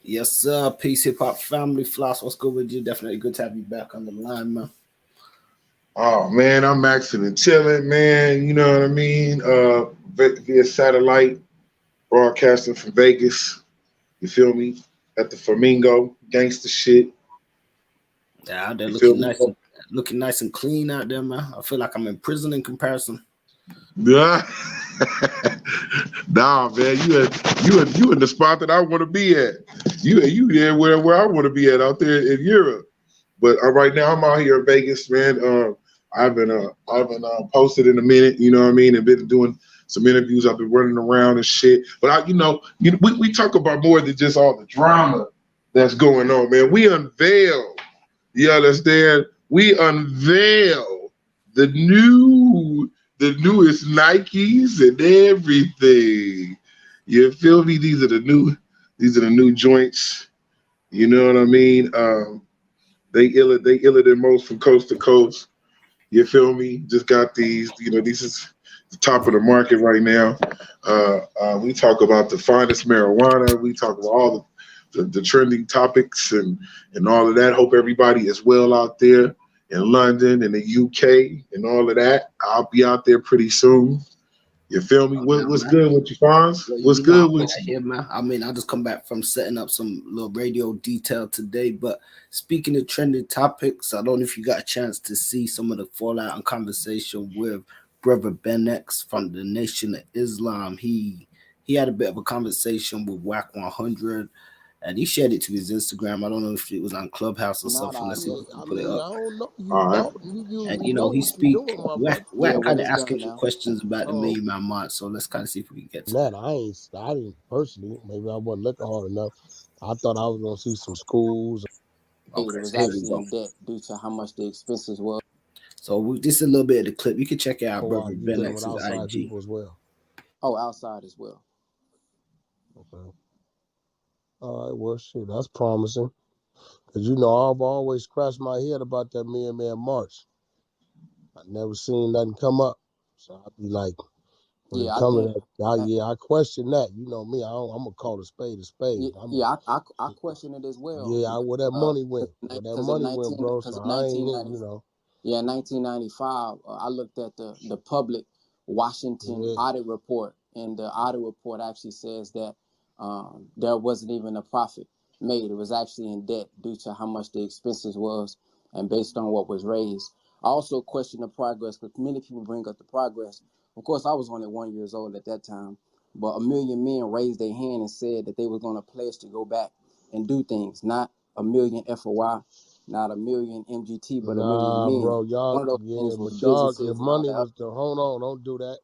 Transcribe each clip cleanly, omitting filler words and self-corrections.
Yes, sir. Peace, hip hop family. Floss, what's good with you? Definitely good to have you back on the line, man. Oh man, I'm maxing and chilling, man. You know what I mean? Via satellite, broadcasting from Vegas. You feel me? At the Flamingo, gangster shit. Yeah, they're You feel looking me? nice and clean out there, man. I feel like I'm in prison in comparison. Yeah. Nah, man, you in the spot that I want to be at. You there where I want to be at out there in Europe. But right now I'm out here in Vegas, man. I've been posted in a minute, you know what I mean, and been doing some interviews. I've been running around and shit. But we talk about more than just all the drama that's going on, man. We unveil, you understand? We unveil the newest Nikes and everything. You feel me? These are the new joints. You know what I mean? They iller than most from coast to coast. You feel me? Just got these. This is the top of the market right now. We talk about the finest marijuana. We talk about all the trending topics and all of that. Hope everybody is well out there in London and the UK and all of that. I'll be out there pretty soon. You feel me? What's Man. good with you, Fonz? Well, What's you know good how with much you? here, man. I mean, I just come back from setting up some little radio detail today. But speaking of trending topics, I don't know if you got a chance to see some of the fallout and conversation with brother Ben X from the Nation of Islam. He had a bit of a conversation with Wack 100, and he shared it to his Instagram. I don't know if it was on Clubhouse or something. Let's see if we can I put it mean, up. I don't know. You All right. know, And you know he what you're speak doing, my Wack brother. Wack kind of asking you questions about the Oh Million Man March. So let's kind of see if we can get to man, I didn't personally. Maybe I wasn't looking hard enough. I thought I was gonna see some schools. it. Okay, so here we go. This is a little bit of the clip. You can check it out, Oh, brother you Ben dealing with X's outside IG. people as well. Okay. All right. Well, shit, that's promising. Cause I've always scratched my head about that Million Man March. I never seen nothing come up, so I'd be like, when it comes to that, I question that. You know me, I'm gonna call a spade a spade. Where that money went, bro. So I ain't. Yeah, in 1995, I looked at the public Washington Yeah. audit report, and the audit report actually says that there wasn't even a profit made. It was actually in debt due to how much the expenses was and based on what was raised. I also question the progress because many people bring up the progress. Of course, I was only 1 year old at that time, but a million men raised their hand and said that they were going to pledge to go back and do things, not a million FOI, not a million MGT, but a million Nah, men. bro, One y'all, of those yeah, things were but y'all, the businesses and all money that. was the hold on, don't do that.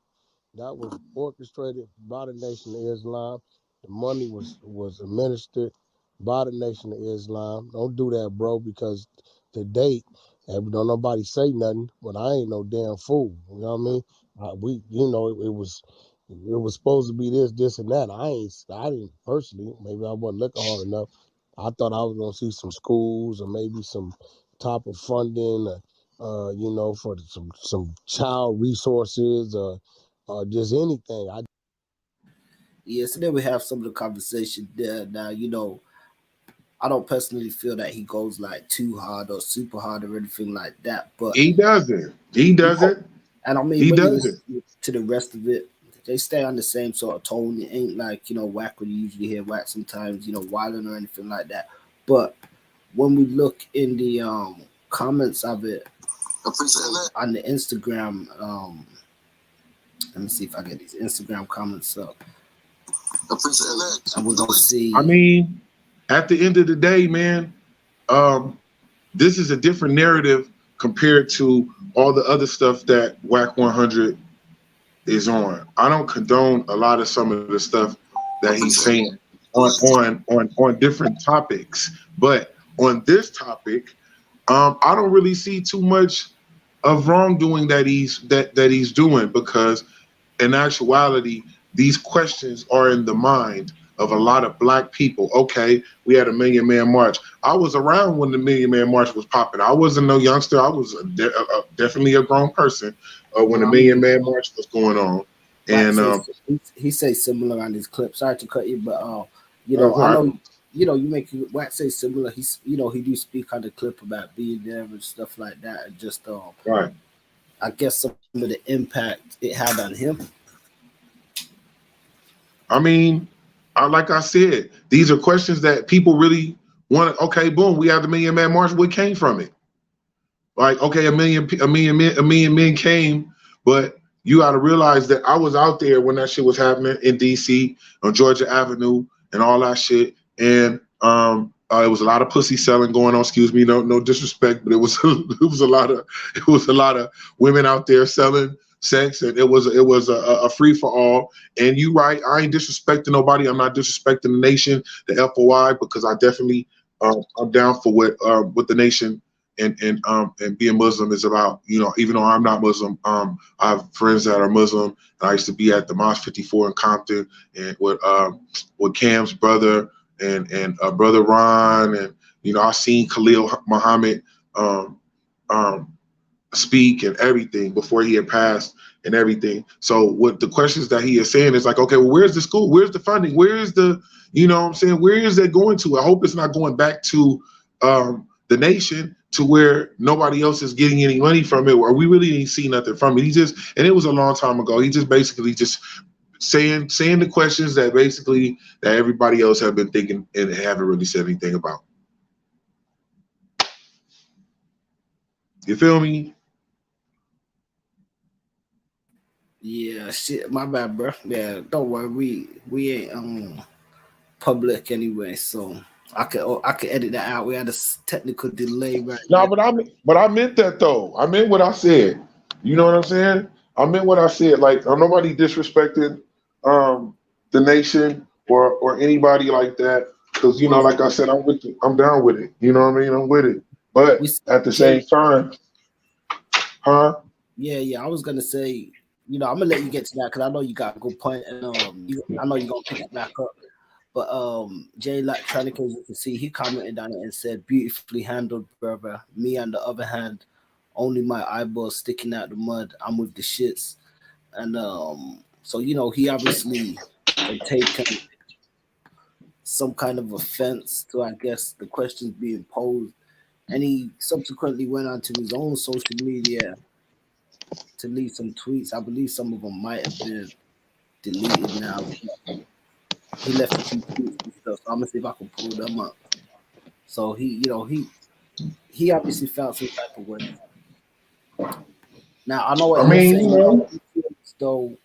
That was orchestrated by the Nation of Islam. The money was administered by the Nation of Islam. Don't do that, bro, because to date, don't nobody say nothing, but I ain't no damn fool. You know what I mean? It was supposed to be this, and that. I didn't personally. Maybe I wasn't looking hard enough. I thought I was gonna see some schools or maybe some type of funding, for some child resources, just anything. Yeah, so then we have some of the conversation there. Now, I don't personally feel that he goes like too hard or super hard or anything like that. But He doesn't. He doesn't. and I mean, He when you doesn't. listen to the rest of it, they stay on the same sort of tone. It ain't like Wack when you usually hear Wack sometimes, wilding or anything like that. But when we look in the comments of it on the Instagram, let me see if I get these Instagram comments up. And we're gonna I see. mean, at the end of the day, man, um, this is a different narrative compared to all the other stuff that Whack 100 is on. I don't condone a lot of some of the stuff that he's saying on different topics, but on this topic, I don't really see too much of wrongdoing that he's doing, because in actuality, these questions are in the mind of a lot of black people. Okay, we had a Million Man March. I was around when the Million Man March was popping. I wasn't no youngster. I was definitely a grown person when the Million Man March was going on. Black And says he says similar on his clip. Sorry to cut you, but I all right. know you know, you make Wack say similar. He's, you know, he do speak on the clip about being there and stuff like that, and just Right. I guess some of the impact it had on him. I mean, like I said, these are questions that people really want. Okay, boom, we have the Million Man March. What came from it? Like, okay, a million men came, but you got to realize that I was out there when that shit was happening in DC on Georgia Avenue and all that shit, and it was a lot of pussy selling going on. Excuse me, no disrespect, but it was a lot of women out there selling sex, and it was a free for all. And you right, I ain't disrespecting nobody. I'm not disrespecting the nation, the FOI, because I definitely I'm down for what the nation and being Muslim is about. You know, even though I'm not Muslim, I have friends that are Muslim, and I used to be at the Mosque 54 in Compton, and with Cam's brother and brother Ron, and you know, I seen Khalil Muhammad speak and everything before he had passed and everything. So what the questions that he is saying is like, okay, well, where's the school? Where's the funding? Where is the, you know what I'm saying? Where is that going to? I hope it's not going back to the nation, to where nobody else is getting any money from it, or we really didn't see nothing from it. He just, and it was a long time ago, he just basically just saying the questions that basically that everybody else have been thinking and haven't really said anything about. You feel me? Yeah, shit, my bad, bro. Yeah, don't worry, we ain't public anyway, so I could edit that out. We had a technical delay right No, now. but I meant that though. I meant what I said. You know what I'm saying? I meant what I said. Like, I'm nobody disrespecting the nation or anybody like that. Because, you know, like I said, I'm down with it. You know what I mean? I'm with it. But at the same time, huh? Yeah. I was gonna say, you know, I'm gonna let you get to that because I know you got a good point, and I know you're gonna pick it back up. But Jay Electronica, as you can see, he commented on it and said, "Beautifully handled, brother. Me on the other hand, only my eyeballs sticking out the mud. I'm with the shits." And so, you know, he obviously had taken some kind of offense to, I guess, the questions being posed, and he subsequently went on to his own social media to leave some tweets. I believe some of them might have been deleted now. He left a few tweets and stuff. So I'm gonna see if I can pull them up. So he, you know, he obviously felt some type of way. Now I know what I you're mean, saying. you know, Though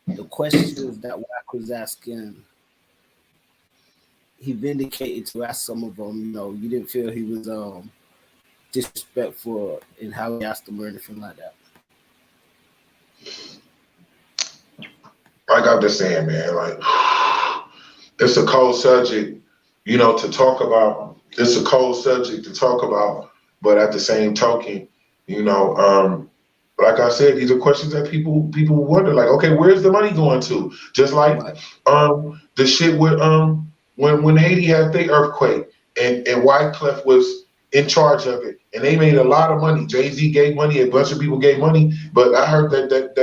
the questions that Wack was asking, he vindicated to ask some of them. You know, you didn't feel he was disrespectful in how he asked them or anything like that. like I'm just saying, man, like, it's a cold subject, you know, to talk about. It's a cold subject to talk about, but at the same token, you know, like I said, these are questions that people wonder, like, okay, where's the money going to? Just like the shit with when Haiti had the earthquake and Wyclef was in charge of it, and they made a lot of money. Jay-Z gave money, a bunch of people gave money, but I heard that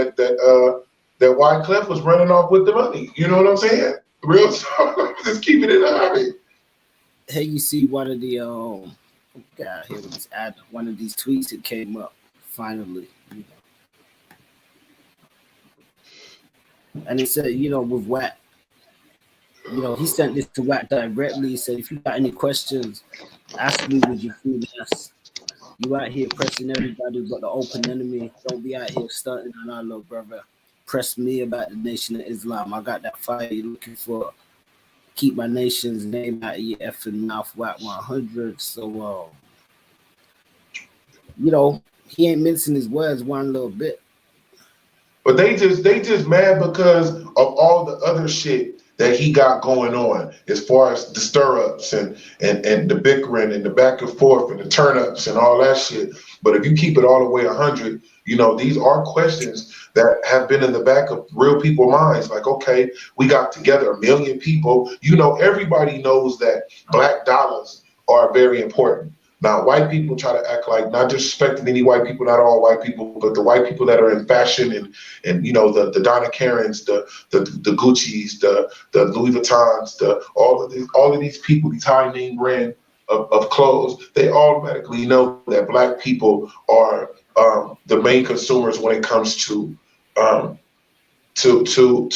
Wyclef was running off with the money. You know what I'm saying? Real talk. Just keeping it honest. Hey, you see one of the God, here with this ad, one of these tweets that came up finally, you know. And it said, you know, with Wack, you know, he sent this to Wack directly. He said, if you got any questions, ask me with your food ass. You out here pressing everybody but the open enemy. Don't be out here stunting on our little brother. Press me about the Nation of Islam. I got that fire you're looking for. Keep my nation's name out of your effing mouth, Wack 100. So, you know, he ain't mincing his words one little bit. But they just mad because of all the other shit that he got going on, as far as the stir-ups and the bickering and the back and forth and the turn-ups and all that shit. But if you keep it all the way 100, you know, these are questions that have been in the back of real people's minds. Like, okay, we got together 1 million people. You know, everybody knows that black dollars are very important. Now, white people try to act like, not disrespecting any white people, not all white people, but the white people that are in fashion and you know, the Donna Karens, the Gucci's, the Louis Vuittons, all of these people, these high name brand of clothes, they automatically know that black people are the main consumers when it comes to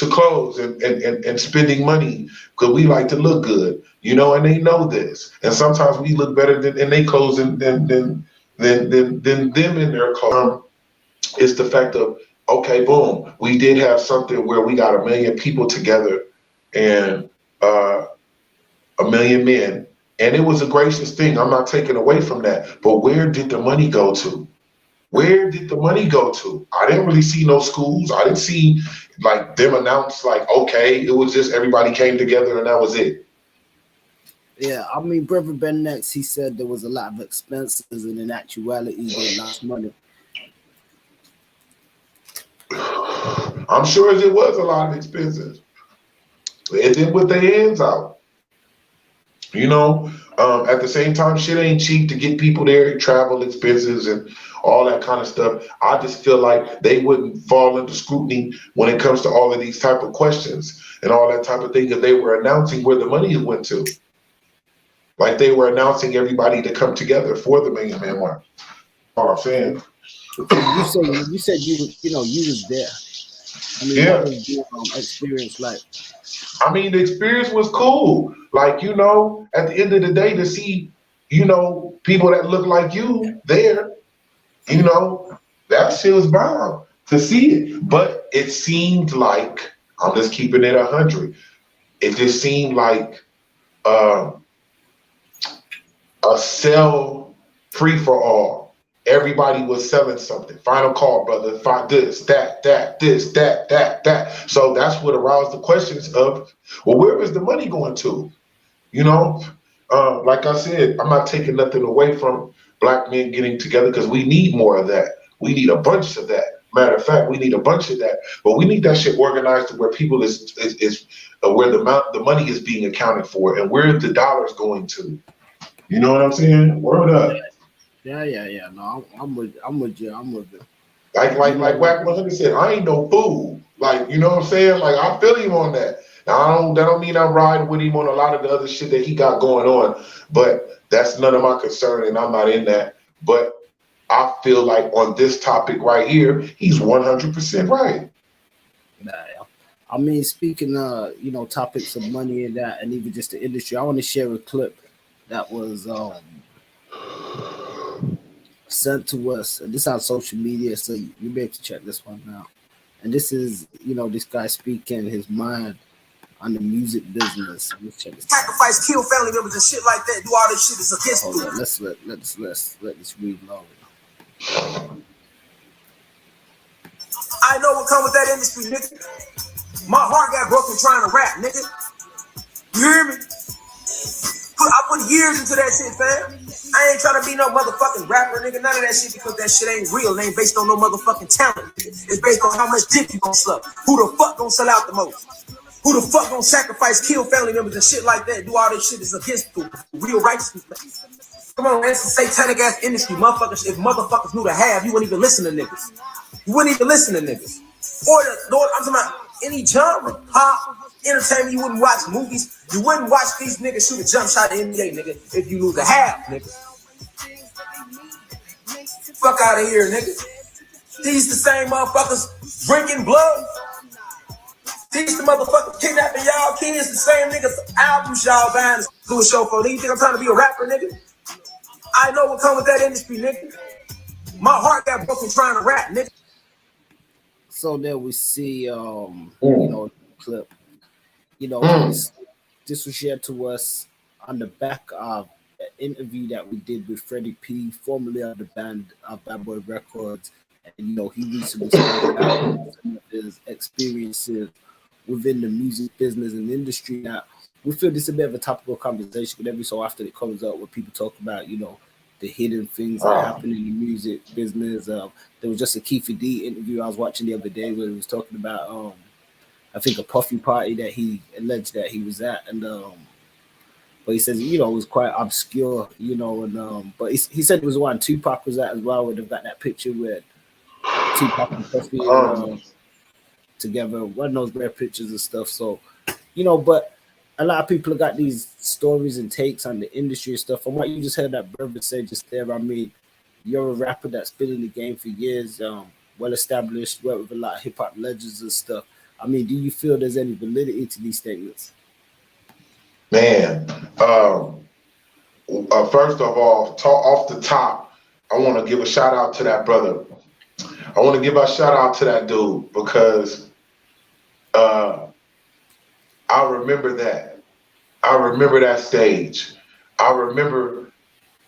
clothes and spending money, because we like to look good, you know, and they know this. And sometimes we look better in their clothes than them in their clothes. It's the fact of, okay, boom, we did have something where we got 1 million people together and 1 million men, and it was a gracious thing. I'm not taking away from that, but where did the money go to? Where did the money go to? I didn't really see no schools. I didn't see like them announce like, okay, it was just everybody came together and that was it. Yeah, I mean, Brother Ben Next, he said there was a lot of expenses, and in actuality, they lost money. I'm sure it was a lot of expenses. And then with their hands out, you know, at the same time, shit ain't cheap to get people there, travel expenses and all that kind of stuff. I just feel like they wouldn't fall into scrutiny when it comes to all of these type of questions and all that type of thing, because they were announcing where the money went to. Like they were announcing everybody to come together for the Million Man March. All I'm saying. You said you was there. I mean, Yeah. what was your experience like? I mean, the experience was cool. Like, you know, at the end of the day, to see, you know, people that look like you there, you know, that shit was bomb to see it. But it seemed like, I'm just keeping it 100. It just seemed like a sell free for all. Everybody was selling something. Final call, brother. Find this, that, this, that. So that's what aroused the questions of, well, where is the money going to? You know, like I said, I'm not taking nothing away from black men getting together, because we need more of that. We need a bunch of that. Matter of fact, we need a bunch of that. But we need that shit organized to where people is where the money is being accounted for and where the dollar's going to. You know what I'm saying? Word up. Yeah. No, I'm with you. Like Wack 100 said, I ain't no fool. Like, you know what I'm saying? Like, I feel him on that. Now, that don't mean I'm riding with him on a lot of the other shit that he got going on, but that's none of my concern, and I'm not in that. But I feel like on this topic right here, he's 100% right. Yeah. I mean, speaking of, you know, topics of money and that, and even just the industry, I want to share a clip that was sent to us. And this is on social media, so you be able to check this one out. And this is, you know, this guy speaking his mind on the music business. Let's check this out. Sacrifice, kill family members and shit like that. Do all this shit is against Hold on, let this read longer. I know what come with that industry, nigga. My heart got broken trying to rap, nigga. You hear me? I put years into that shit, fam. I ain't trying to be no motherfucking rapper, nigga. None of that shit, because that shit ain't real. It ain't based on no motherfucking talent. It's based on how much dick you gonna suck. Who the fuck gonna sell out the most? Who the fuck gonna sacrifice, kill family members and shit like that? Do all this shit is against the real righteousness. Come on, man. It's a satanic ass industry. Motherfuckers, if motherfuckers knew to have, you wouldn't even listen to niggas. You wouldn't even listen to niggas. Or Lord, I'm talking about any genre, pop, entertainment. You wouldn't watch movies. You wouldn't watch these niggas shoot a jump shot in the NBA, nigga, if you knew the half, nigga. Fuck out of here, nigga. These the same motherfuckers drinking blood. These the motherfuckers kidnapping y'all kids. The same niggas albums y'all buying to do a show for. Do you think I'm trying to be a rapper, nigga? I know what come with that industry, nigga. My heart got broken trying to rap, nigga. So there we see, you know, clip. You know, this was shared to us on the back of an interview that we did with Freddie P, formerly of the band of Bad Boy Records. And, you know, he recently spoke about some of his experiences within the music business and industry. Now, we feel this is a bit of a topical conversation, but every so often it comes up where people talk about, you know, the hidden things that happen in the music business. There was just a Keefe D interview I was watching the other day where he was talking about, I think, a Puffy party that he alleged that he was at, and but he says, you know, it was quite obscure, you know, and but he said it was one Tupac was at as well, where they've got that picture with Tupac and Puffy together, one of those rare pictures and stuff. So, you know, but a lot of people have got these stories and takes on the industry and stuff. From what you just heard that brother say just there, I mean, you're a rapper that's been in the game for years, well established, worked with a lot of hip hop legends and stuff. I mean, do you feel there's any validity to these statements? Man, first of all, off the top, I want to give a shout out to that brother. I want to give a shout out to that dude because I remember that. I remember that stage. I remember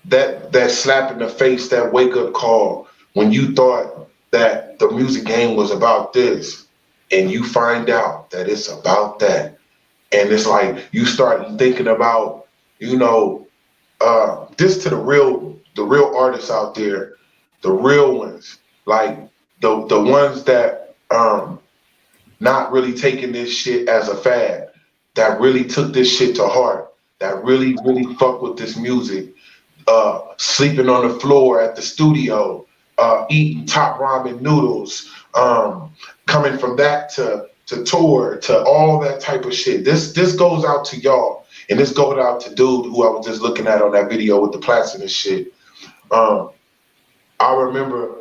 that slap in the face, that wake up call when you thought that the music game was about this, and you find out that it's about that. And it's like you start thinking about, you know, this to the real artists out there, the real ones, like the ones that not really taking this shit as a fad, that really took this shit to heart, that really fuck with this music, sleeping on the floor at the studio, eating top ramen noodles, coming from that to tour, to all that type of shit. This goes out to y'all, and this goes out to dude who I was just looking at on that video with the plaits and shit. I remember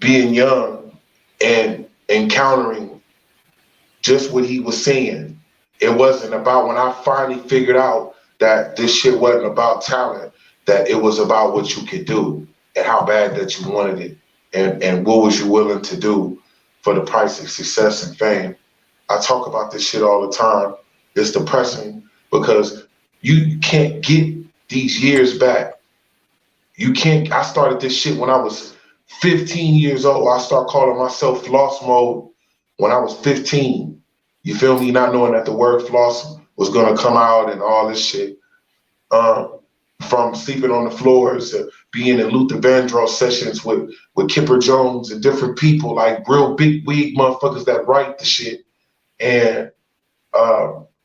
being young and encountering just what he was saying. It wasn't about, when I finally figured out that this shit wasn't about talent, that it was about what you could do and how bad that you wanted it, and what was you willing to do for the price of success and fame. I talk about this shit all the time. It's depressing because you can't get these years back. You can't. I started this shit when I was 15 years old. I started calling myself Floss Mode when I was 15. You feel me? Not knowing that the word floss was gonna come out and all this shit. From sleeping on the floors to being in Luther Vandross sessions with Kipper Jones and different people, like real big wig motherfuckers that write the shit, and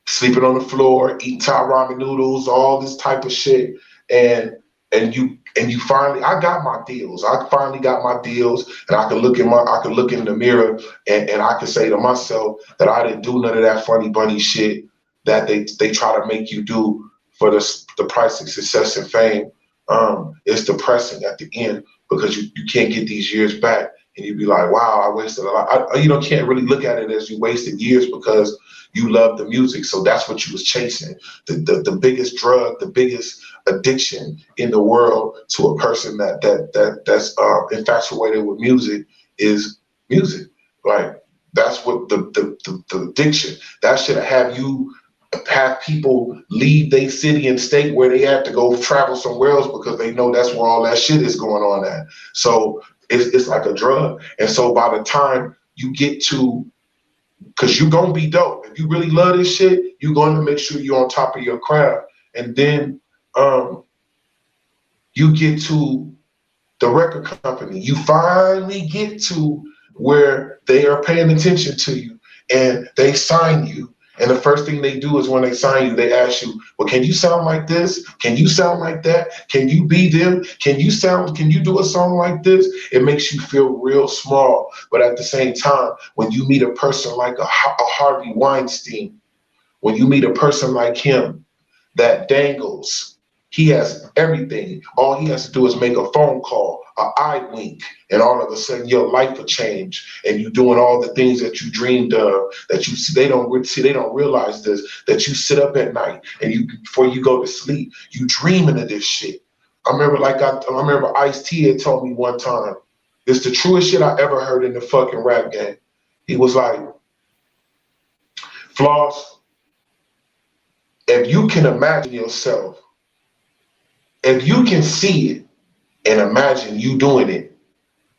sleeping on the floor, eating top ramen noodles, all this type of shit, and you finally, I got my deals. I finally got my deals, and I can look in the mirror and I can say to myself that I didn't do none of that funny bunny shit that they try to make you do for the price of success and fame. It's depressing at the end because you can't get these years back, and you be like, wow, I wasted a lot. You can't really look at it as you wasted years because you love the music. So that's what you was chasing. The biggest drug, the biggest addiction in the world to a person that's infatuated with music is music. Like, that's what the addiction, that should have people leave their city and state where they have to go travel somewhere else because they know that's where all that shit is going on at. So it's like a drug. And so by the time you get to, because you're going to be dope. If you really love this shit, you're going to make sure you're on top of your craft. And then you get to the record company. You finally get to where they are paying attention to you and they sign you. And the first thing they do is when they sign you, they ask you, well, can you sound like this? Can you sound like that? Can you be them? Can you do a song like this? It makes you feel real small. But at the same time, when you meet a person like a Harvey Weinstein, when you meet a person like him that dangles, he has everything. All he has to do is make a phone call, an eye wink, and all of a sudden your life will change. And you doing all the things that you dreamed of. That they don't realize this. That you sit up at night and before you go to sleep, you dreaming of this shit. I remember Ice-T had told me one time, it's the truest shit I ever heard in the fucking rap game. He was like, Floss, if you can imagine yourself, if you can see it and imagine you doing it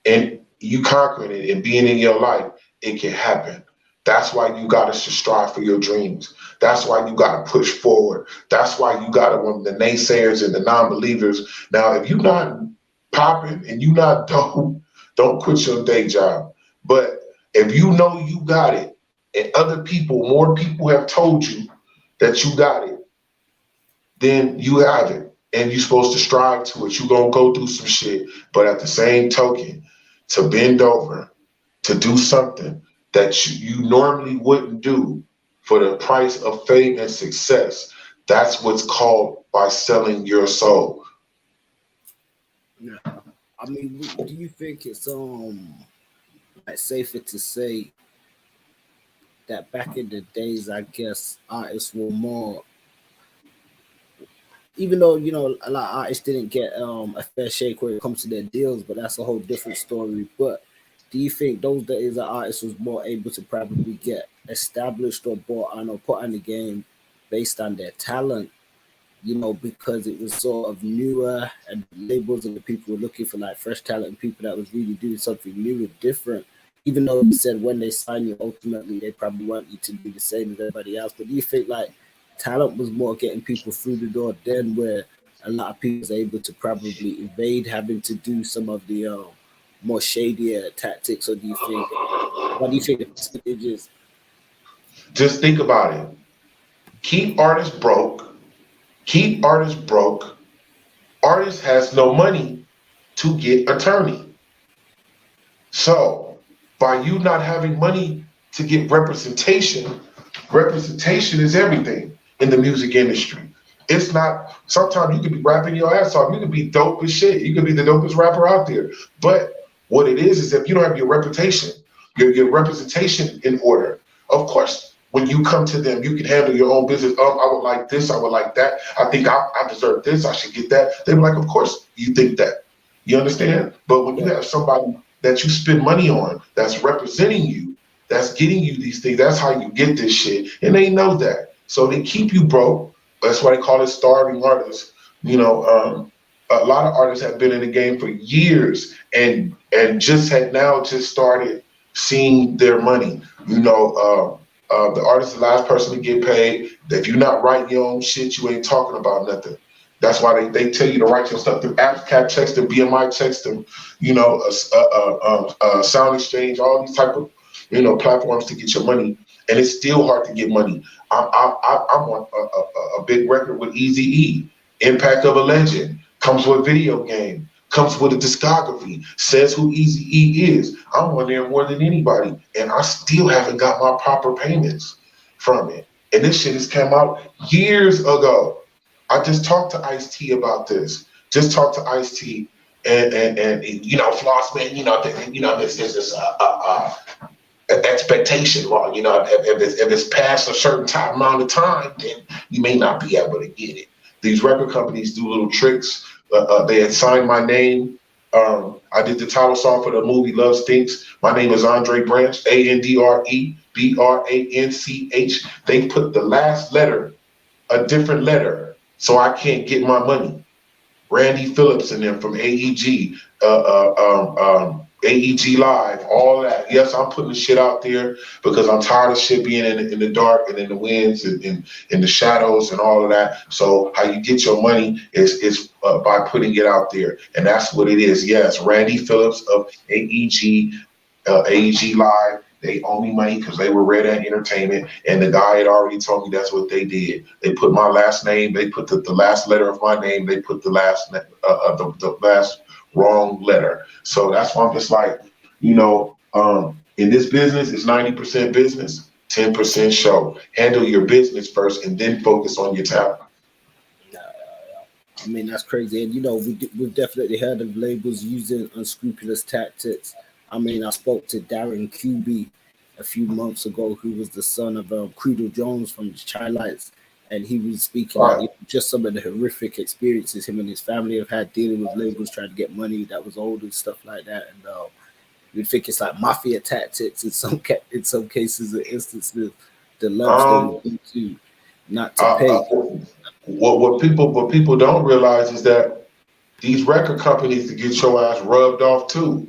and you conquering it and being in your life, it can happen. That's why you got to strive for your dreams. That's why you got to push forward. That's why you got to, when the naysayers and the non-believers. Now, if you're not popping and you're not dope, don't quit your day job. But if you know you got it and more people have told you that you got it, then you have it. And you're supposed to strive to it. You're going to go through some shit. But at the same token, to bend over, to do something that you normally wouldn't do for the price of fame and success, that's what's called by selling your soul. Yeah. I mean, do you think it's like safer to say that back in the days, I guess artists were more, even though you know a lot of artists didn't get a fair shake when it comes to their deals, but that's a whole different story. But do you think those days the artist was more able to probably get established or bought on or put on the game based on their talent? You know, because it was sort of newer and labels and the people were looking for like fresh talent and people that was really doing something new and different. Even though you said when they sign you, ultimately they probably want you to do the same as everybody else. But do you think like talent was more getting people through the door then, where a lot of people was able to probably evade having to do some of the more shadier tactics? Or do you think, what do you think the percentage is? Just think about it. Keep artists broke. Keep artists broke. Artist has no money to get attorney. So by you not having money to get representation, representation is everything in the music industry. It's not, sometimes you could be rapping your ass off. You could be dope as shit. You could be the dopest rapper out there. But what it is if you don't have your reputation, your representation in order, of course, when you come to them, you can handle your own business. I would like this, I would like that. I think I deserve this, I should get that. They were like, of course you think that. You understand? But when you have somebody that you spend money on, that's representing you, that's getting you these things, that's how you get this shit. And they know that. So they keep you broke. That's why they call it starving artists. You know, a lot of artists have been in the game for years and just had now just started seeing their money. You know, the artist is the last person to get paid. If you're not writing your own shit, you ain't talking about nothing. That's why they tell you to write your stuff through AppCap checks, through BMI checks, through, you know, Sound Exchange, all these type of, you know, platforms to get your money. And it's still hard to get money. I'm on a big record with Eazy-E, Impact of a Legend, comes with video game, comes with a discography, says who Eazy-E is. I'm on there more than anybody, and I still haven't got my proper payments from it. And this shit has come out years ago. I just talked to Ice-T about this. Just talked to Ice-T and you know, Floss, man, you know, this is expectation. Well, you know, if it's past a certain amount of time, then you may not be able to get it. These record companies do little tricks. They had signed my name. I did the title song for the movie Love Stinks. My name is Andre Branch, AndreBranch. They put the last letter, a different letter, so I can't get my money. Randy Phillips and them from AEG, AEG Live, all that. Yes, I'm putting the shit out there because I'm tired of shit being in the dark and in the winds and in the shadows and all of that. So how you get your money is by putting it out there. And that's what it is. Yes, Randy Phillips of AEG, AEG Live, they owe me money because they were Red Ant Entertainment. And the guy had already told me that's what they did. They put my last name, they put the last letter of my name, they put the last wrong letter. So that's why I'm just like, you know, in this business, it's 90% business, 10% show. Handle your business first and then focus on your talent. I mean, that's crazy. And, you know, we've definitely heard of labels using unscrupulous tactics. I mean, I spoke to Darren QB a few months ago, who was the son of Creedle Jones from the Chilites. And he was speaking about just some of the horrific experiences him and his family have had dealing with labels trying to get money that was old and stuff like that. And you'd think it's like mafia tactics in some cases or instances. The love to not to pay. What people don't realize is that these record companies to get your ass rubbed off too.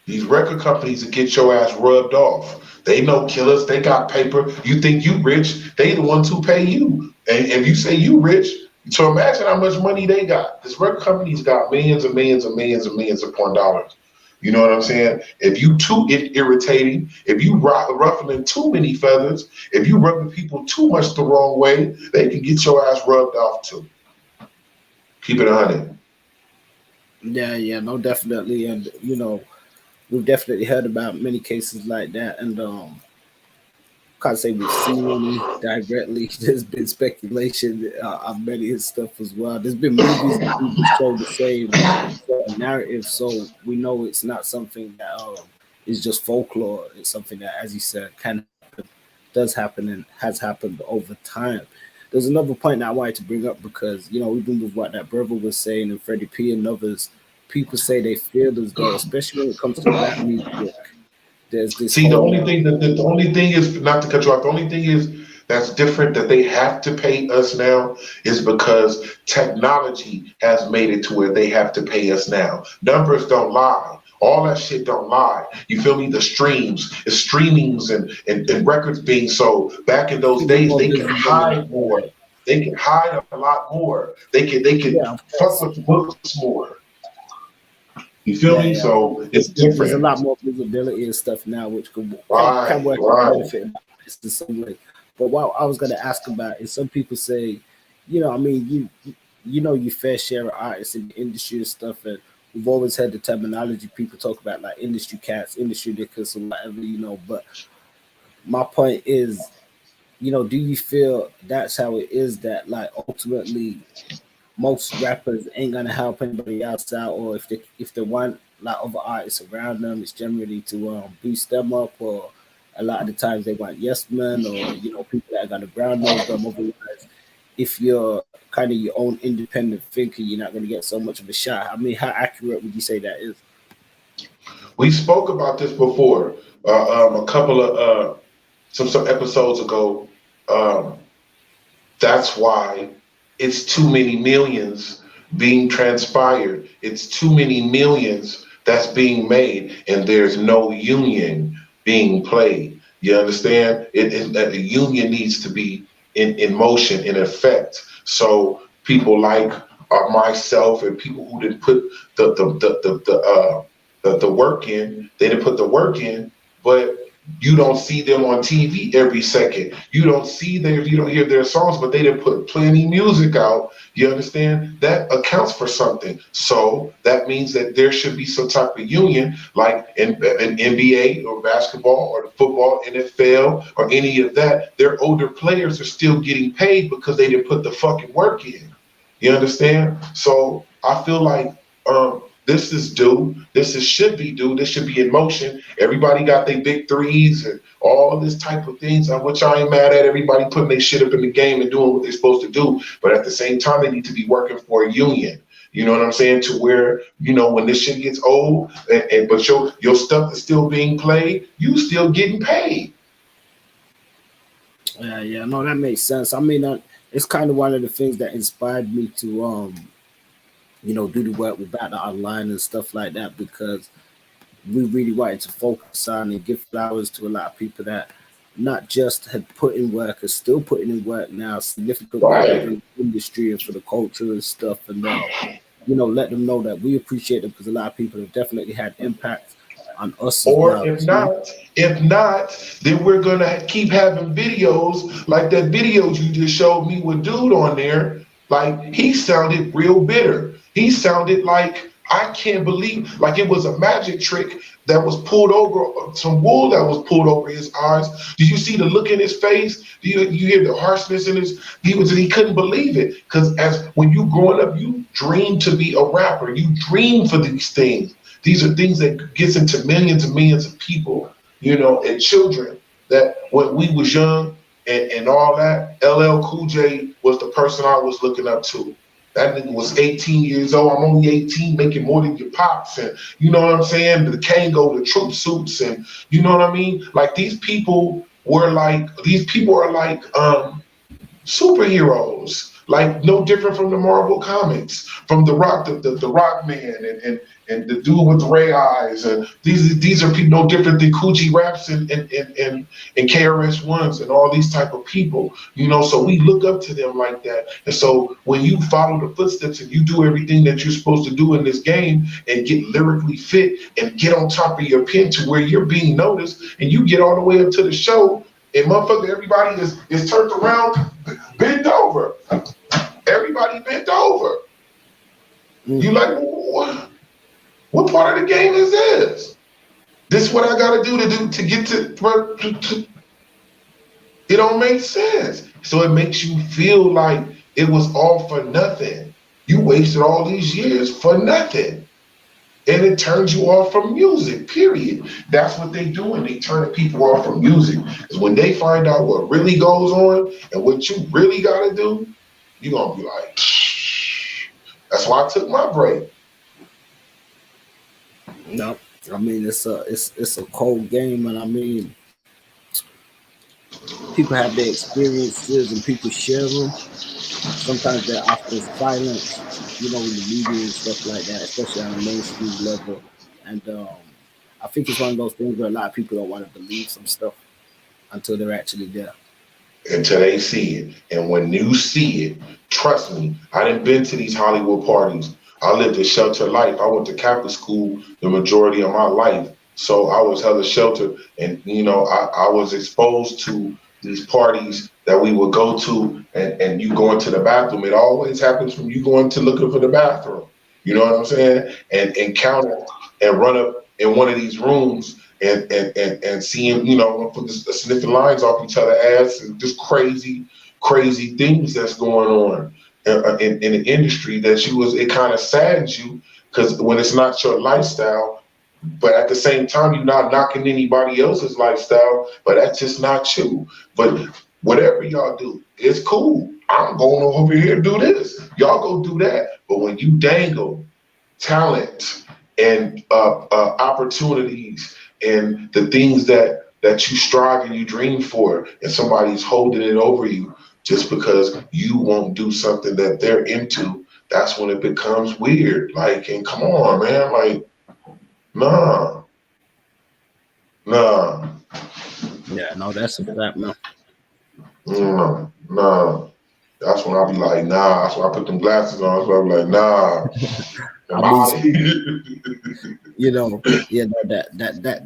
These record companies to get your ass rubbed off. They know killers. They got paper. You think you rich? They the ones who pay you. And if you say you rich, so imagine how much money they got. This record company's got millions and millions and millions and millions upon dollars. You know what I'm saying? If you too irritating, if you ruffling too many feathers, if you rubbing people too much the wrong way, they can get your ass rubbed off too. Keep it 100. Yeah, no, definitely, and we've definitely heard about many cases like that, and can't say we've seen any directly. There's been speculation on many of his stuff as well. There's been movies that even show the same sort of narrative, so we know it's not something that is just folklore. It's something that, as you said, can happen, does happen, and has happened over time. There's another point that I wanted to bring up because even with what that brother was saying and Freddie P and others, people say they feel as though, especially when it comes to rap music, there's this See, whole the only thing is, not to cut you off, the only thing is that's different that they have to pay us now is because technology has made it to where they have to pay us now. Numbers don't lie. All that shit don't lie. You feel me? The streamings and records being sold. Back in those days, more they can visibility. hide more. They can hide a lot more. They can Yeah, of fuck course. with the books more. You feel me? Yeah. So it's There's a different. lot more visibility and stuff now, which can Right, work in the right. benefit of artists in some way. But what I was going to ask about is some people say, I mean, you know your fair share of artists in the industry and stuff, and we've always had the terminology people talk about like industry cats, industry dickers, or whatever, But my point is, do you feel that's how it is that like ultimately most rappers ain't gonna help anybody else out, or if they want like other artists around them, it's generally to boost them up, or a lot of the times they want yes men or people that are gonna ground nose them. Otherwise, if you're kind of your own independent thinker, you're not gonna get so much of a shot. I mean, how accurate would you say that is? We spoke about this before, a couple of some episodes ago. Um, that's why it's too many millions being transpired. It's too many millions that's being made, and there's no union being played. You understand? That the union needs to be in motion, in effect. So people like myself and people who didn't put the work in, they didn't put the work in, but you don't see them on TV every second. You don't hear their songs, but they didn't put plenty music out. You understand? That accounts for something. So that means that there should be some type of union, like in NBA or basketball or the football, NFL or any of that. Their older players are still getting paid because they didn't put the fucking work in. You understand? So I feel like this is due. Should be due. This should be in motion. Everybody got their big threes and all this type of things, which I ain't mad at. Everybody putting their shit up in the game and doing what they're supposed to do. But at the same time, they need to be working for a union. You know what I'm saying? To where, when this shit gets old, but your stuff is still being played, you still getting paid. Yeah, no, that makes sense. I mean, it's kind of one of the things that inspired me to do the work with Back online and stuff like that, because we really wanted to focus on and give flowers to a lot of people that not just had put in work, are still putting in work now significantly Right. within the industry and for the culture and stuff, and let them know that we appreciate them, because a lot of people have definitely had impact on us as Or well if too. not, then we're gonna keep having videos like that videos you just showed me with dude on there. Like he sounded real bitter. He sounded like I can't believe like it was a magic trick that was pulled over, some wool that was pulled over his eyes. Did you see the look in his face? Do you hear the harshness in his? He couldn't believe it because as when you growing up, you dream to be a rapper. You dream for these things. These are things that gets into millions and millions of people, and children that when we was young and all that, LL Cool J was the person I was looking up to. That nigga was 18 years old. I'm only 18, making more than your pops. And you know what I'm saying? The Kango, the troop suits, and you know what I mean? Like these people are like superheroes, like no different from the Marvel comics, from the Rock, the Rock Man, and the dude with the ray eyes, and these are people no different than Coogee Raps and KRS Ones and all these type of people, So we look up to them like that, and so when you follow the footsteps and you do everything that you're supposed to do in this game and get lyrically fit and get on top of your pen to where you're being noticed, and you get all the way up to the show. And motherfucker, everybody is turned around, bent over. Everybody bent over. You like, what part of the game is this? This is what I gotta do to get to. It don't make sense. So it makes you feel like it was all for nothing. You wasted all these years for nothing. And it turns you off from music, period. That's what they doing. They turning people off from music. Because when they find out what really goes on and what you really gotta do, you're gonna be like, shh. That's why I took my break. No, I mean it's a cold game, and I mean people have their experiences and people share them. Sometimes they're often silenced, in the media and stuff like that, especially on a mainstream level. And I think it's one of those things where a lot of people don't want to believe some stuff until they're actually there. Until they see it. And when you see it, trust me, I done been to these Hollywood parties. I lived a sheltered life. I went to Catholic school the majority of my life. So I was hella sheltered. And, I was exposed to these parties that we would go to, and you go into the bathroom. It always happens from you going to looking for the bathroom. You know what I'm saying? And encounter and run up in one of these rooms and seeing, put the sniffing lines off each other's ass and just crazy things that's going on in the industry it kind of saddens you, because when it's not your lifestyle, but at the same time, you're not knocking anybody else's lifestyle, but that's just not you. But whatever y'all do, it's cool. I'm going over here to do this. Y'all go do that. But when you dangle talent and opportunities and the things that you strive and you dream for, and somebody's holding it over you just because you won't do something that they're into, that's when it becomes weird. Like, and come on, man, like, Nah. Yeah, no, that's a fact, man. Nah. That's when I'll be like, nah. That's when I put them glasses on. That's when I'll be like, nah.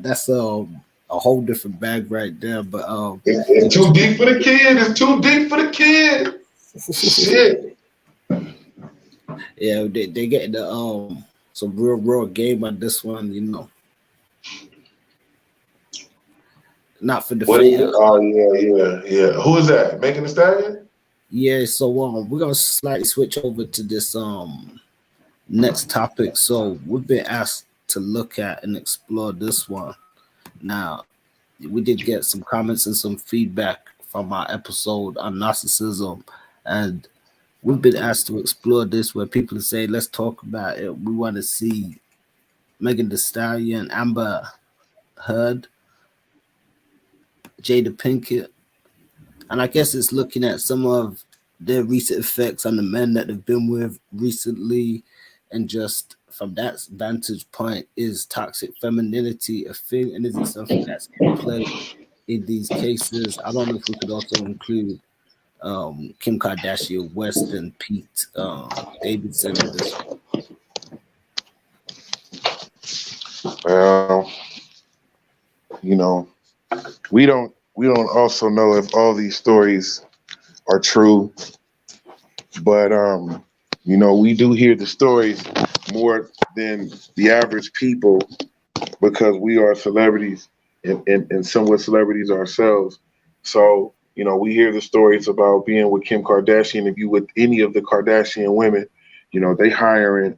That's a whole different bag right there. But it's too deep for the kid. It's too deep for the kid. Shit. Yeah, they get the some real game on this one, Not for the fans. Oh yeah. Who is that? Megan Thee Stallion? Yeah, so we're gonna slightly switch over to this next topic. So we've been asked to look at and explore this one. Now, we did get some comments and some feedback from our episode on narcissism, and we've been asked to explore this where people say, let's talk about it. We want to see Megan Thee Stallion, Amber Heard, Jada Pinkett. And I guess it's looking at some of their recent effects on the men that they've been with recently. And just from that vantage point, is toxic femininity a thing? And is it something that's in play in these cases? I don't know if we could also include Kim Kardashian, West, and Pete Davidson in this one. Well, we don't also know if all these stories are true, but we do hear the stories more than the average people, because we are celebrities and somewhat celebrities ourselves. So we hear the stories about being with Kim Kardashian. If you with any of the Kardashian women, they hiring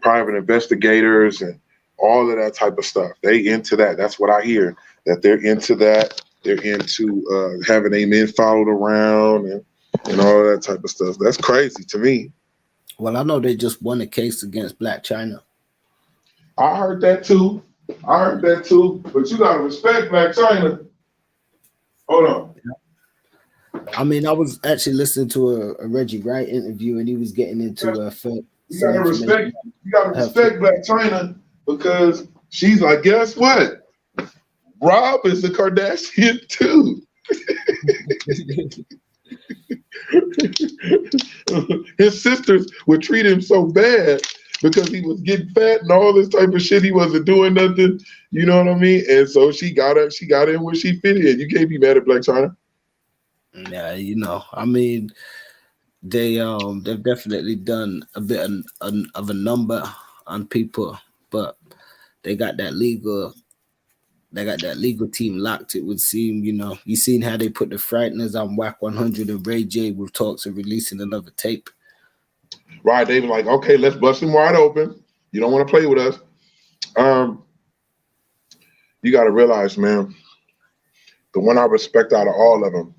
private investigators and all of that type of stuff. They into that. That's what I hear, that they're into that. They're into having their men followed around and all of that type of stuff. That's crazy to me. Well, I know they just won a case against Blac Chyna. I heard that too. But you gotta respect Blac Chyna. Hold on. I mean, I was actually listening to a Reggie Wright interview, and he was getting into you gotta respect Blac Chyna, because she's like, guess what? Rob is a Kardashian too. His sisters would treat him so bad because he was getting fat and all this type of shit. He wasn't doing nothing. You know what I mean? And so she got in where she fit in. You can't be mad at Blac Chyna. Yeah, I mean, they've definitely done a bit of a number on people, but they got that legal team locked. It would seem, you seen how they put the Frighteners on Wack 100 and Ray J with talks of releasing another tape. Right, they were like, okay, let's bust him wide open. You don't want to play with us. You got to realize, man, the one I respect out of all of them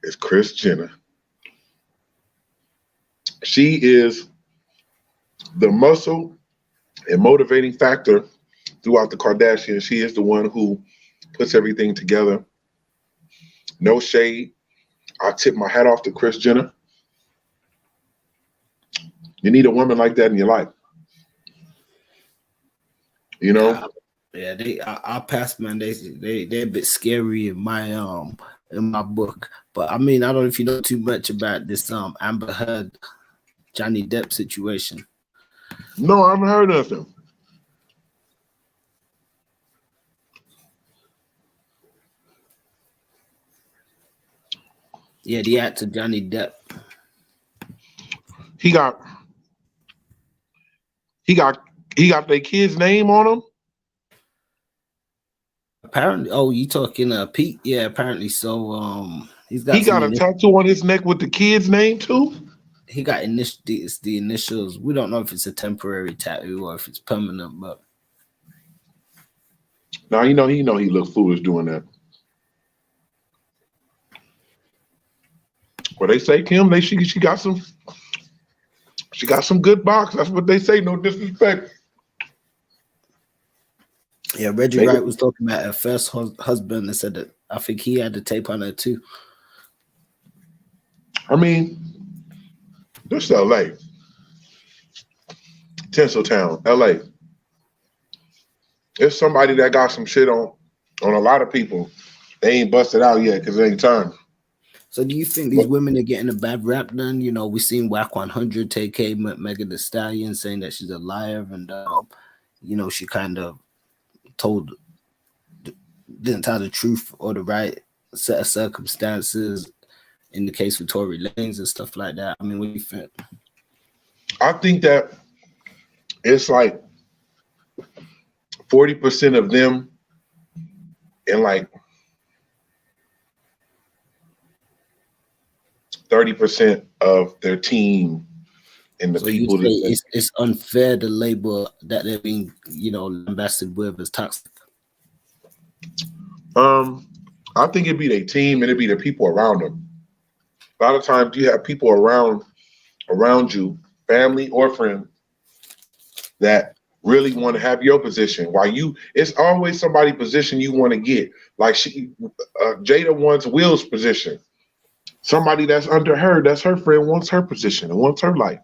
is Kris Jenner. She is the muscle and motivating factor throughout the Kardashians. She is the one who puts everything together. No shade. I tip my hat off to Kris Jenner. You need a woman like that in your life. You know? Yeah, our past man, they're a bit scary in my book. But I mean, I don't know if you know too much about this Amber Heard, Johnny Depp situation. No, I haven't heard nothing. Yeah, the actor Johnny Depp. He got their kid's name on him. Apparently, you talking Pete? Yeah, apparently so. He got a tattoo on his neck with the kid's name too. He got the initials. We don't know if it's a temporary tattoo or if it's permanent, but now he looked foolish doing that. Well, they say Kim, she got some good box. That's what they say. No disrespect. Yeah, Reggie Wright was talking about her first husband and said that I think he had the tape on her too. I mean, this is LA. Tinseltown, LA. It's somebody that got some shit on a lot of people. They ain't busted out yet because it ain't time. So do you think these women are getting a bad rap then? We seen Wack 100 take Megan Thee Stallion saying that she's a liar and she kind of didn't tell the truth or the right set of circumstances in the case with Tory Lanez and stuff like that. I mean, what do you think? I think that it's like 40% of them and like 30% of their team and the people. It's unfair to label that they're being, lambasted with as toxic. I think it'd be their team and it'd be the people around them. A lot of times you have people around you, family or friend, that really want to have your position. It's always somebody's position you want to get. Like Jada wants Will's position. Somebody that's under her, that's her friend, wants her position and wants her life.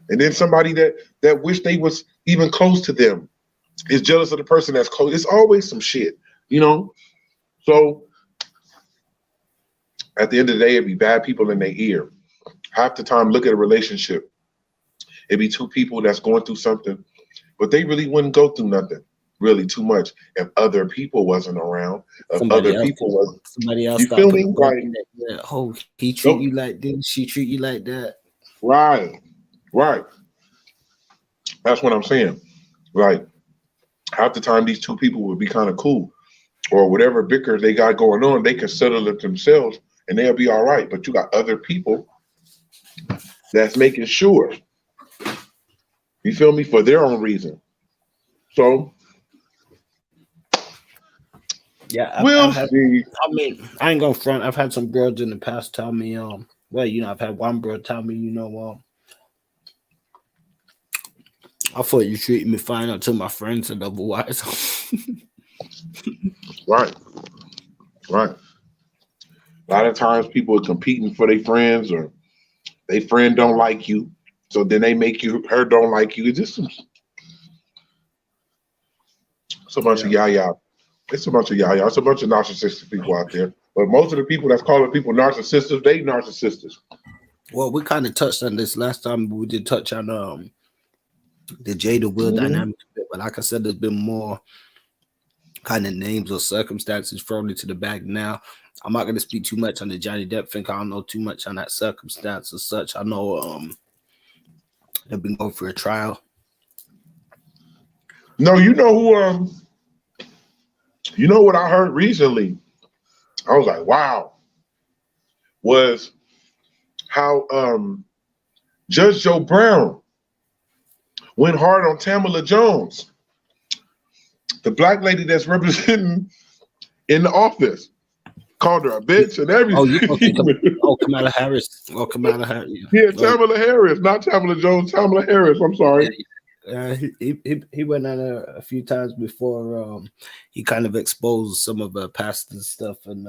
And then somebody that wish they was even close to them is jealous of the person that's close. It's always some shit, So at the end of the day, it'd be bad people in their ear. Half the time, look at a relationship. It'd be two people that's going through something, but they really wouldn't go through nothing really too much if other people wasn't around. Somebody else. You feel me? Like, he treat you like this, she treat you like that. Right. That's what I'm saying. Like, half the time, these two people would be kind of cool, or whatever bicker they got going on, they can settle it themselves and they'll be all right. But you got other people that's making sure, you feel me, for their own reason. So, yeah, I mean, I ain't gonna front. I've had some bros in the past tell me, I've had one bro tell me, I thought you treated me fine until my friends said otherwise. Right. A lot of times people are competing for their friends, or their friend don't like you, so then they make her don't like you. It's just a bunch of yaya. It's a bunch of yaya. It's a bunch of narcissistic people out there. But most of the people that's calling people narcissists, they narcissists. Well, we kind of touched on this last time. We did touch on the Jada Will dynamic, but like I said, there's been more kind of names or circumstances thrown into the bag now. I'm not going to speak too much on the Johnny Depp thing. I don't know too much on that circumstance as such. I know they've been going for a trial. No, you know who? You know what I heard recently? I was like, wow. Was how Judge Joe Brown went hard on Tamala Jones, the black lady that's representing in the office. Called her a bitch and everything. Kamala Harris. Oh, Kamala Harris. Yeah, Tamala Harris, not Tamala Jones. Tamala Harris. I'm sorry. He went on a few times before. He kind of exposed some of her past and stuff, and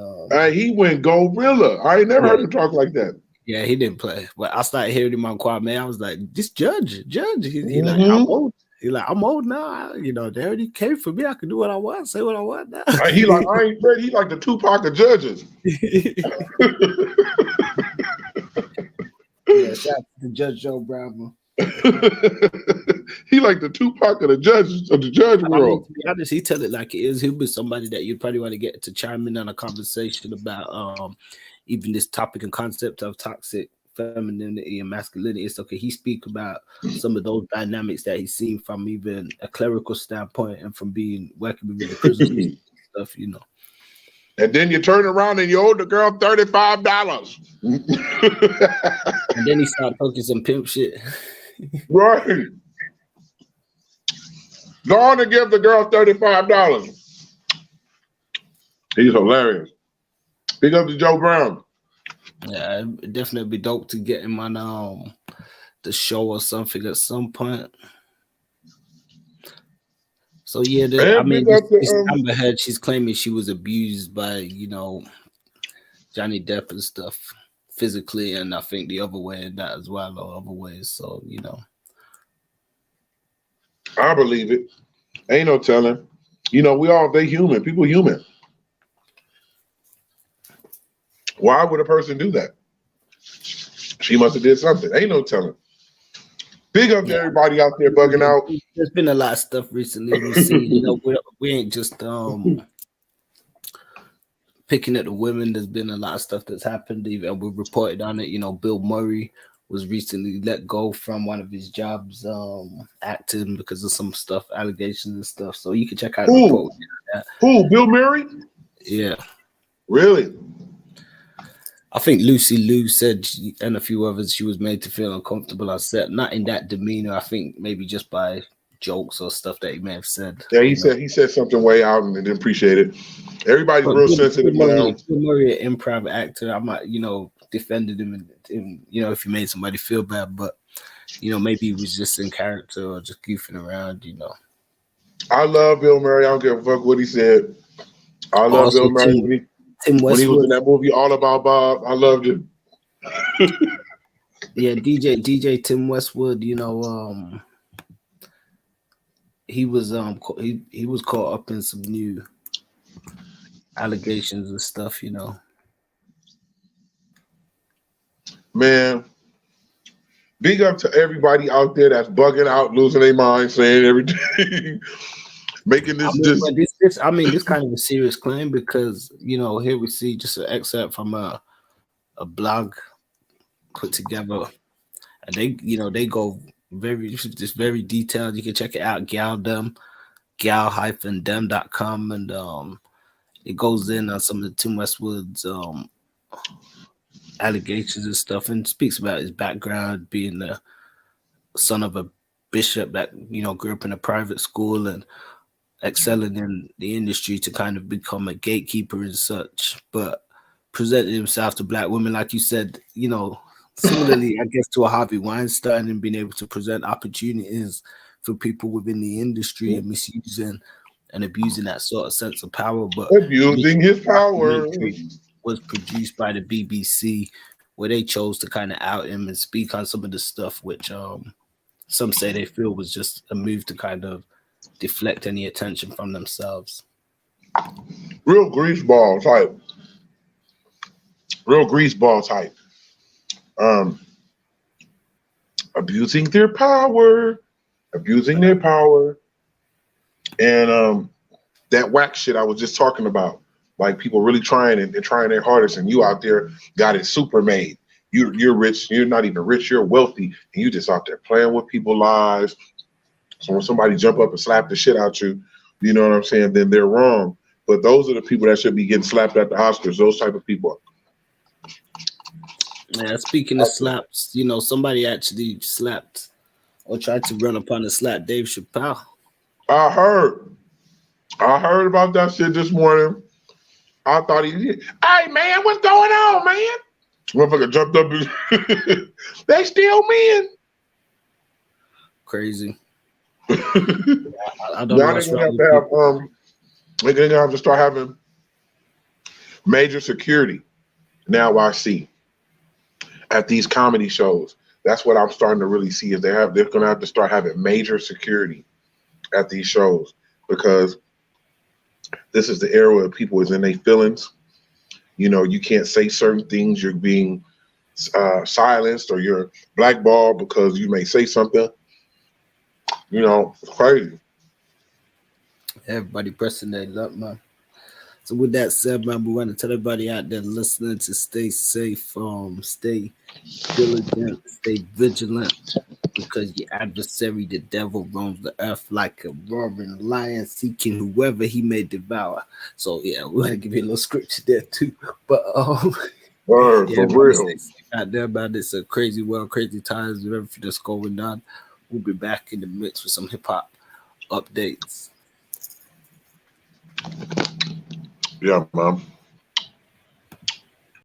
he went gorilla. I ain't never heard him talk like that. Yeah, he didn't play. But I started hearing him on Quad Man. I was like, this judge. He like, I'm old. He like, I'm old now. You know, they already came for me. I can do what I want, say what I want now. He like, I ain't ready. He like the Tupac of judges. Yeah, shout out to Judge Joe Brown. He like the Tupac of the judges of the judge world. I mean, to be honest, he tell it like it is. He'll be somebody that you'd probably want to get to chime in on a conversation about even this topic and concept of toxic femininity and masculinity. It's okay. He speak about some of those dynamics that he's seen from even a clerical standpoint and from being working with the prison stuff, you know. And then you turn around and you owe the girl $35. And then he started talking some pimp shit. Right. Go on and give the girl $35. He's hilarious. Big up to Joe Brown. Yeah, it'd definitely be dope to get him on the show or something at some point. So yeah, this Amber Heard, she's claiming she was abused by, you know, Johnny Depp and stuff physically, and I think the other way in that as well, or other ways. So, you know, I believe it. Ain't no telling. You know, they human. People human. Why would a person do that? She must have did something. Ain't no telling. Big up to everybody out there bugging out. There's been a lot of stuff recently. We see, you know, we ain't just picking at the women. There's been a lot of stuff that's happened. Even we reported on it. You know, Bill Murray was recently let go from one of his jobs, acting because of some stuff, allegations and stuff. So you can check out the report. Who? Bill Murray? Yeah. Really? I think Lucy Liu said, and a few others, she was made to feel uncomfortable on set. Not in that demeanor. I think maybe just by jokes or stuff that he may have said. Yeah, he said something way out and didn't appreciate it. Everybody's real sensitive now. Bill Murray, an improv actor, I might, you know, defended him, and you know, if he made somebody feel bad, but you know, maybe he was just in character or just goofing around. You know, I love Bill Murray. I don't give a fuck what he said. I love also Bill Murray. Tim Westwood. When he was in that movie All About Bob, I loved him. Yeah, DJ Tim Westwood, you know, he was caught up in some new allegations and stuff, you know. Man, big up to everybody out there that's bugging out, losing their mind, saying everything. Making this, this kind of a serious claim because, you know, here we see just an excerpt from a blog put together, and they go very detailed. You can check it out, gal-dem.com, and it goes in on some of the Tim Westwood's allegations and stuff, and speaks about his background, being the son of a bishop that, you know, grew up in a private school and excelling in the industry to kind of become a gatekeeper and such, but presenting himself to black women, like you said, you know, similarly, I guess, to a Harvey Weinstein, and being able to present opportunities for people within the industry and misusing and abusing that sort of sense of power. But abusing his power was produced by the BBC, where they chose to kind of out him and speak on some of the stuff, which some say they feel was just a move to kind of deflect any attention from themselves. Real greaseball type. Abusing their power. And that whack shit I was just talking about. Like people really trying and trying their hardest, and you out there got it super made. You're rich. You're not even rich. You're wealthy, and you just out there playing with people's lives. So when somebody jump up and slap the shit out you, you know what I'm saying? Then they're wrong. But those are the people that should be getting slapped at the Oscars. Those type of people. Yeah, speaking of slaps, you know, somebody actually slapped or tried to run upon and slap Dave Chappelle. I heard about that shit this morning. I thought he did. Hey man, what's going on, man? Motherfucker jumped up and they still men. Crazy. I don't Now know. they're gonna have to start having major security. Now I see at these comedy shows. That's what I'm starting to really see is they're gonna have to start having major security at these shows, because this is the era where people is in their feelings. You know, you can't say certain things. You're being silenced or you're blackballed because you may say something. You know, it's crazy. Everybody pressing their luck, man. So with that said, man, we want to tell everybody out there listening to stay safe, stay diligent, stay vigilant, because your adversary, the devil, roams the earth like a roaring lion, seeking whoever he may devour. So yeah, we're gonna give you a little scripture there too. But Word, yeah, for real. out there, man. It's a crazy world, crazy times with everything that's going on. We'll be back in the mix with some hip hop updates. Yeah, man.